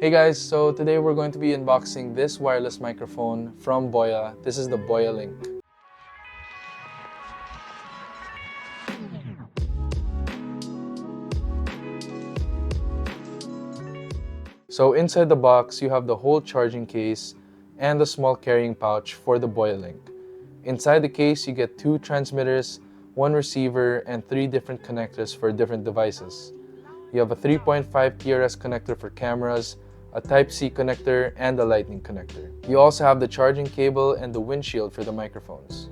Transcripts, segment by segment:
Hey guys, so today we're going to be unboxing this wireless microphone from Boya. This is the BOYALINK. So inside the box, you have the whole charging case and the small carrying pouch for the BOYALINK. Inside the case, you get 2 transmitters, 1 receiver, and 3 different connectors for different devices. You have a 3.5 TRS connector for cameras, a Type-C connector, and a lightning connector. You also have the charging cable and the windshield for the microphones.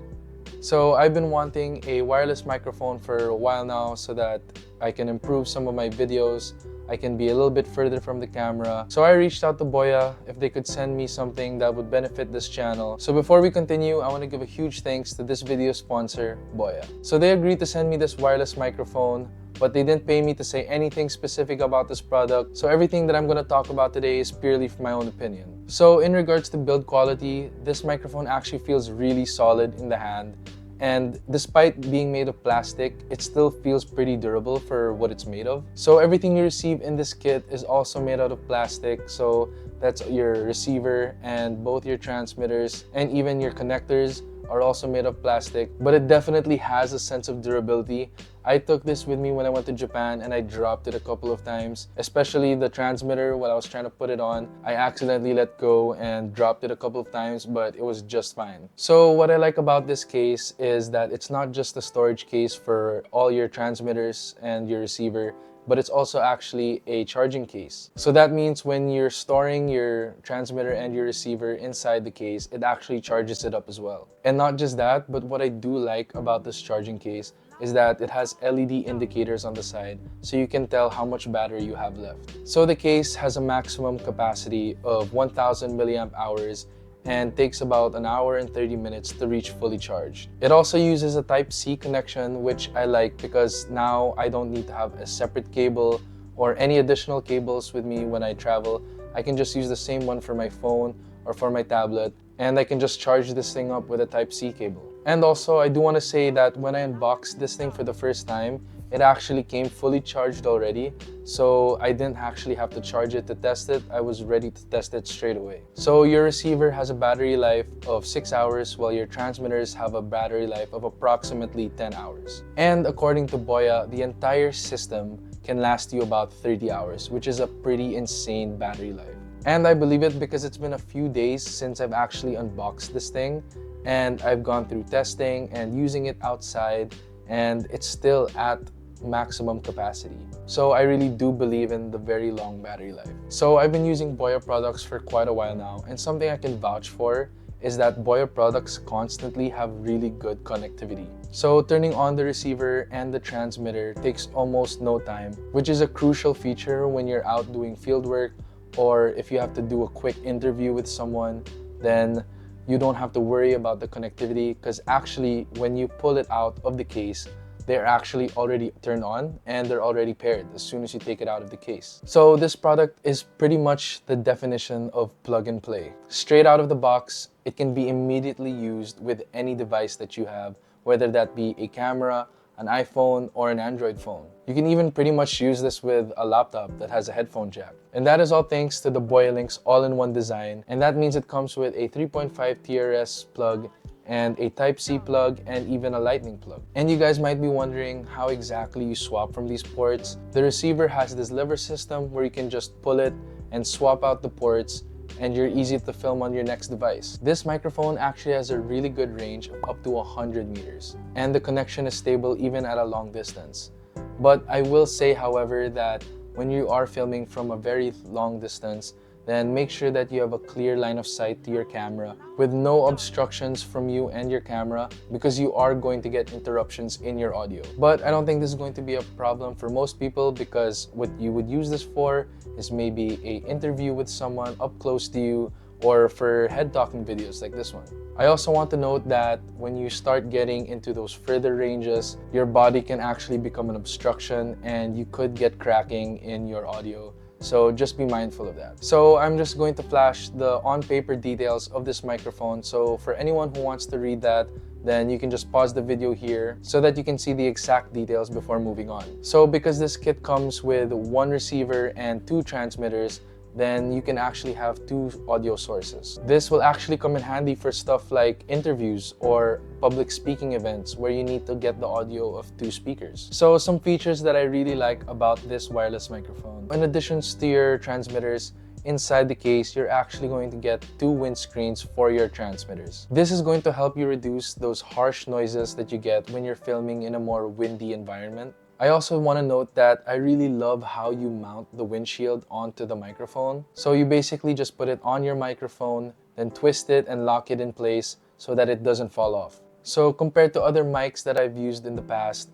So I've been wanting a wireless microphone for a while now so that I can improve some of my videos. I can be a little bit further from the camera. So I reached out to Boya if they could send me something that would benefit this channel. So before we continue, I want to give a huge thanks to this video sponsor, Boya. So they agreed to send me this wireless microphone, but they didn't pay me to say anything specific about this product. So everything that I'm going to talk about today is purely from my own opinion. So in regards to build quality, this microphone actually feels really solid in the hand. And despite being made of plastic, it still feels pretty durable for what it's made of. So everything you receive in this kit is also made out of plastic. So that's your receiver and both your transmitters and even your connectors are also made of plastic, but it definitely has a sense of durability. I took this with me when I went to Japan and I dropped it a couple of times, especially the transmitter. While I was trying to put it on, I accidentally let go and dropped it a couple of times, but it was just fine. So what I like about this case is that it's not just a storage case for all your transmitters and your receiver, but it's also actually a charging case. So that means when you're storing your transmitter and your receiver inside the case, it actually charges it up as well. And not just that, but what I do like about this charging case is that it has LED indicators on the side so you can tell how much battery you have left. So the case has a maximum capacity of 1000 milliamp hours and takes about an hour and 30 minutes to reach fully charged. It also uses a Type-C connection, which I like because now I don't need to have a separate cable or any additional cables with me when I travel. I can just use the same one for my phone or for my tablet, and I can just charge this thing up with a Type-C cable. And also, I do want to say that when I unboxed this thing for the first time, it actually came fully charged already, so I didn't actually have to charge it to test it. I was ready to test it straight away. So your receiver has a battery life of 6 hours, while your transmitters have a battery life of approximately 10 hours. And according to Boya, the entire system can last you about 30 hours, which is a pretty insane battery life. And I believe it because it's been a few days since I've actually unboxed this thing, and I've gone through testing and using it outside, and it's still at maximum capacity. So I really do believe in the very long battery life. So I've been using Boya products for quite a while now, and something I can vouch for is that Boya products constantly have really good connectivity. So turning on the receiver and the transmitter takes almost no time, which is a crucial feature when you're out doing field work, or if you have to do a quick interview with someone, then you don't have to worry about the connectivity, because actually when you pull it out of the case, they're actually already turned on and they're already paired as soon as you take it out of the case. So this product is pretty much the definition of plug and play. Straight out of the box, it can be immediately used with any device that you have, whether that be a camera, an iPhone, or an Android phone. You can even pretty much use this with a laptop that has a headphone jack. And that is all thanks to the BOYALINK's all-in-one design, and that means it comes with a 3.5 TRS plug and a Type-C plug and even a lightning plug. And you guys might be wondering how exactly you swap from these ports. The receiver has this lever system where you can just pull it and swap out the ports, and you're easy to film on your next device. This microphone actually has a really good range of up to 100 meters, and the connection is stable even at a long distance. But I will say, however, that when you are filming from a very long distance, then make sure that you have a clear line of sight to your camera with no obstructions from you and your camera, because you are going to get interruptions in your audio. But I don't think this is going to be a problem for most people, because what you would use this for is maybe an interview with someone up close to you, or for head talking videos like this one. I also want to note that when you start getting into those further ranges, your body can actually become an obstruction and you could get cracking in your audio. So just be mindful of that. So I'm just going to flash the on-paper details of this microphone. So for anyone who wants to read that, then you can just pause the video here so that you can see the exact details before moving on. So because this kit comes with 1 receiver and 2 transmitters, then you can actually have two audio sources. This will actually come in handy for stuff like interviews or public speaking events where you need to get the audio of two speakers. So some features that I really like about this wireless microphone. In addition to your transmitters, inside the case, you're actually going to get two windscreens for your transmitters. This is going to help you reduce those harsh noises that you get when you're filming in a more windy environment. I also want to note that I really love how you mount the windshield onto the microphone. So you basically just put it on your microphone, then twist it and lock it in place so that it doesn't fall off. So compared to other mics that I've used in the past,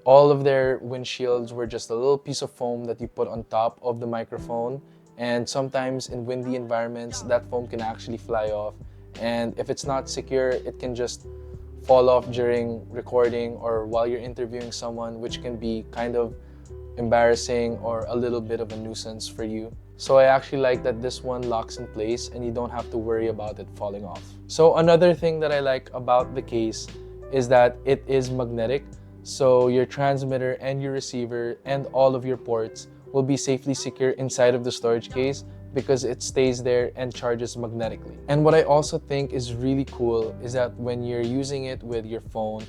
all of their windshields were just a little piece of foam that you put on top of the microphone. And sometimes in windy environments, that foam can actually fly off. And if it's not secure, it can just fall off during recording or while you're interviewing someone, which can be kind of embarrassing or a little bit of a nuisance for you. So I actually like that this one locks in place and you don't have to worry about it falling off. So another thing that I like about the case is that it is magnetic. So your transmitter and your receiver and all of your ports will be safely secure inside of the storage case because it stays there and charges magnetically. And what I also think is really cool is that when you're using it with your phone,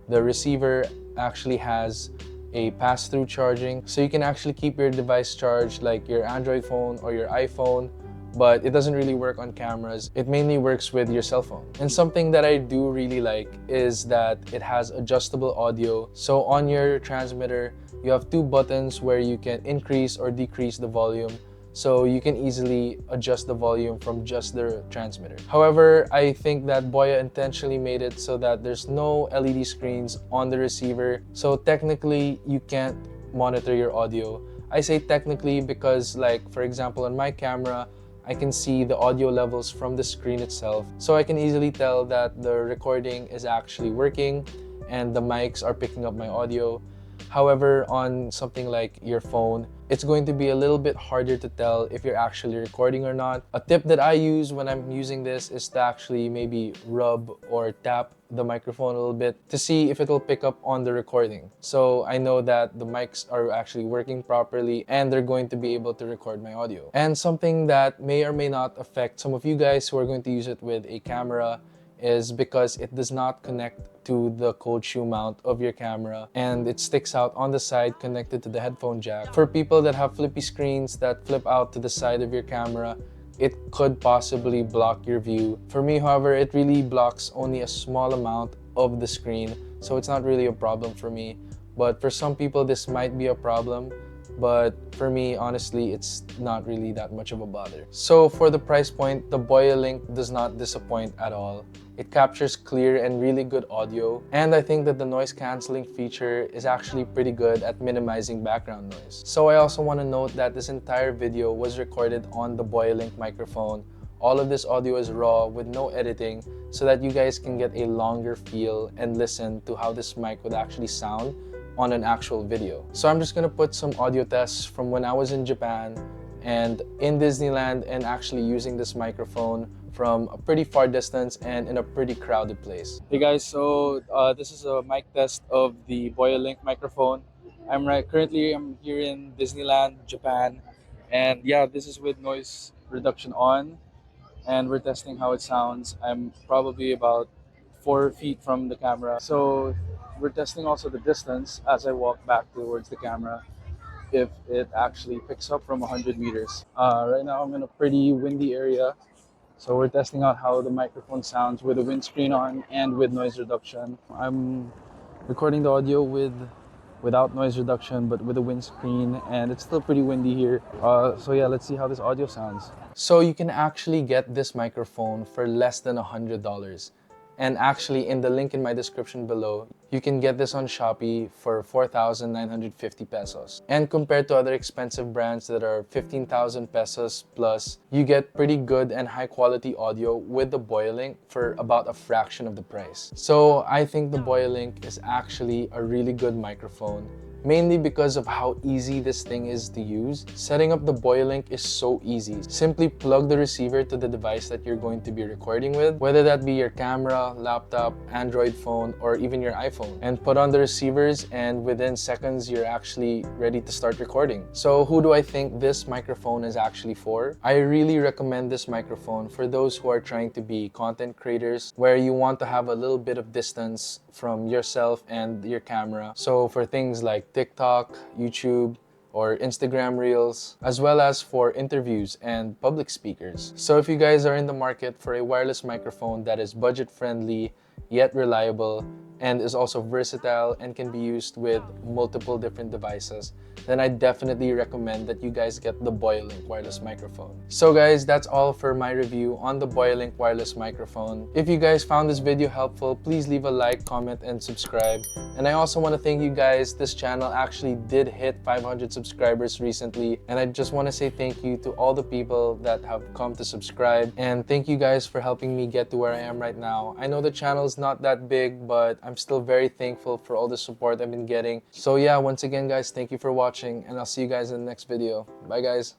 the receiver actually has a pass-through charging, so you can actually keep your device charged like your Android phone or your iPhone, but it doesn't really work on cameras. It mainly works with your cell phone. And something that I do really like is that it has adjustable audio. So on your transmitter, you have two buttons where you can increase or decrease the volume. So you can easily adjust the volume from just the transmitter. However, I think that Boya intentionally made it so that there's no LED screens on the receiver. So technically, you can't monitor your audio. I say technically because, like, for example, on my camera, I can see the audio levels from the screen itself. So I can easily tell that the recording is actually working and the mics are picking up my audio. However, on something like your phone, it's going to be a little bit harder to tell if you're actually recording or not. A tip that I use when I'm using this is to actually maybe rub or tap the microphone a little bit to see if it'll pick up on the recording. So I know that the mics are actually working properly and they're going to be able to record my audio. And something that may or may not affect some of you guys who are going to use it with a camera is because it does not connect to the cold shoe mount of your camera and it sticks out on the side connected to the headphone jack. For people that have flippy screens that flip out to the side of your camera, it could possibly block your view. For me, however, it really blocks only a small amount of the screen, so it's not really a problem for me. But for some people, this might be a problem. But for me, honestly, it's not really that much of a bother. So for the price point, the BOYALINK does not disappoint at all. It captures clear and really good audio, and I think that the noise cancelling feature is actually pretty good at minimizing background noise. So I also want to note that this entire video was recorded on the BOYALINK microphone. All of this audio is raw with no editing so that you guys can get a longer feel and listen to how this mic would actually sound on an actual video. So I'm just gonna put some audio tests from when I was in Japan and in Disneyland and actually using this microphone from a pretty far distance and in a pretty crowded place. Hey guys, so this is a mic test of the BOYALINK microphone. Currently I'm here in Disneyland, Japan, and yeah, this is with noise reduction on, and we're testing how it sounds. I'm probably about 4 feet from the camera. So we're testing also the distance as I walk back towards the camera, if it actually picks up from 100 meters. Right now I'm in a pretty windy area. So we're testing out how the microphone sounds with the windscreen on and with noise reduction. I'm recording the audio without noise reduction, but with a windscreen, and it's still pretty windy here. So yeah, let's see how this audio sounds. So you can actually get this microphone for less than $100. And actually, in the link in my description below, you can get this on Shopee for 4,950 pesos. And compared to other expensive brands that are 15,000 pesos plus, you get pretty good and high quality audio with the BOYALINK for about a fraction of the price. So I think the BOYALINK is actually a really good microphone. mainly because of how easy this thing is to use. Setting up the BOYALINK is so easy. Simply plug the receiver to the device that you're going to be recording with, whether that be your camera, laptop, Android phone, or even your iPhone, and put on the receivers, and within seconds you're actually ready to start recording. So who do I think this microphone is actually for? I really recommend this microphone for those who are trying to be content creators, where you want to have a little bit of distance from yourself and your camera. So for things like TikTok, YouTube, or Instagram Reels, as well as for interviews and public speakers. So if you guys are in the market for a wireless microphone that is budget friendly, yet reliable, and is also versatile and can be used with multiple different devices, then I definitely recommend that you guys get the BOYALINK wireless microphone. So guys, that's all for my review on the BOYALINK wireless microphone. If you guys found this video helpful, please leave a like, comment, and subscribe. And I also want to thank you guys. This channel actually did hit 500 subscribers recently, and I just want to say thank you to all the people that have come to subscribe, and thank you guys for helping me get to where I am right now. I know the channel is not that big, but I'm still very thankful for all the support I've been getting. So yeah, once again guys, thank you for watching, and I'll see you guys in the next video. Bye guys.